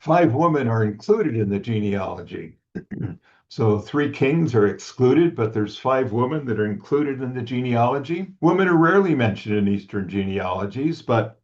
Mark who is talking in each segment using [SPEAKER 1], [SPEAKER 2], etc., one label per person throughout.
[SPEAKER 1] Five women are included in the genealogy. So three kings are excluded, but there's five women that are included in the genealogy. Women are rarely mentioned in Eastern genealogies, but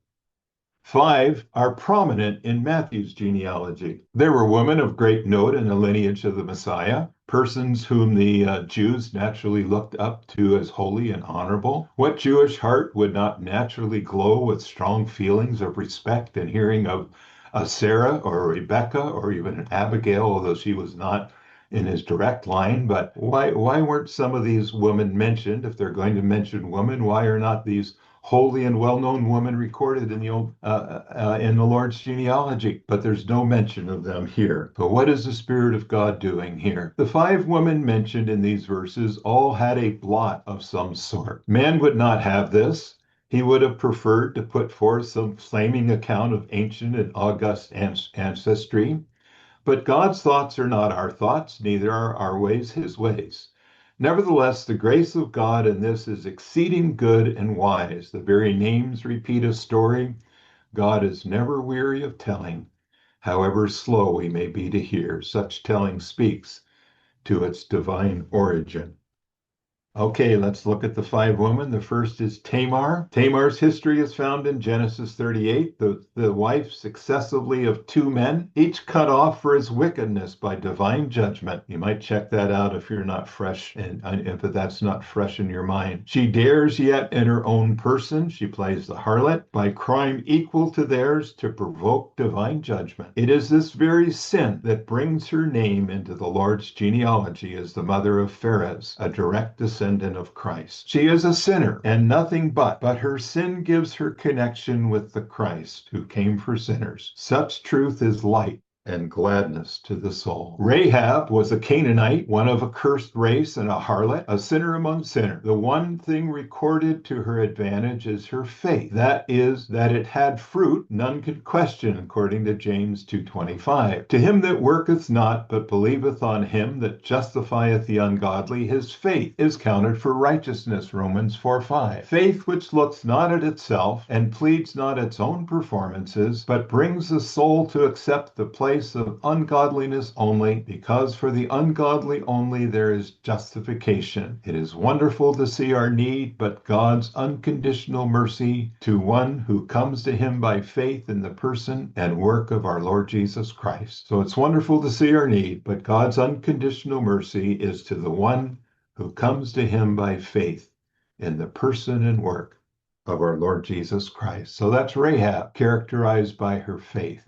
[SPEAKER 1] five are prominent in Matthew's genealogy. There were women of great note in the lineage of the Messiah, persons whom the Jews naturally looked up to as holy and honorable. What Jewish heart would not naturally glow with strong feelings of respect in hearing of a Sarah or a Rebecca or even an Abigail, although she was not in his direct line? But why weren't some of these women mentioned? If they're going to mention women, why are not these holy and well-known women recorded in the Lord's genealogy? But there's no mention of them here. But what is the Spirit of God doing here? The five women mentioned in these verses all had a blot of some sort. Man would not have this. He would have preferred to put forth some flaming account of ancient and august ancestry. But God's thoughts are not our thoughts, neither are our ways his ways. Nevertheless, the grace of God in this is exceeding good and wise. The very names repeat a story. God is never weary of telling, however slow we may be to hear. Such telling speaks to its divine origin. Okay, let's look at the five women. The first is Tamar. Tamar's history is found in Genesis 38, the wife successively of two men, each cut off for his wickedness by divine judgment. You might check that out if you're not fresh, and if that's not fresh in your mind. She dares yet in her own person, she plays the harlot, by crime equal to theirs to provoke divine judgment. It is this very sin that brings her name into the Lord's genealogy as the mother of Phares, a direct descendant of Christ. She is a sinner and nothing but her sin gives her connection with the Christ who came for sinners. Such truth is light and gladness to the soul. Rahab was a Canaanite, one of a cursed race and a harlot, a sinner among sinners. The one thing recorded to her advantage is her faith. That is, that it had fruit, none could question, according to James 2:25. To him that worketh not, but believeth on him that justifieth the ungodly, his faith is counted for righteousness, Romans 4:5. Faith which looks not at itself and pleads not its own performances, but brings the soul to accept the place of ungodliness only, because for the ungodly only there is justification. It is wonderful to see our need, but God's unconditional mercy to one who comes to him by faith in the person and work of our Lord Jesus Christ. So it's wonderful to see our need, but God's unconditional mercy is to the one who comes to him by faith in the person and work of our Lord Jesus Christ. So that's Rahab, characterized by her faith.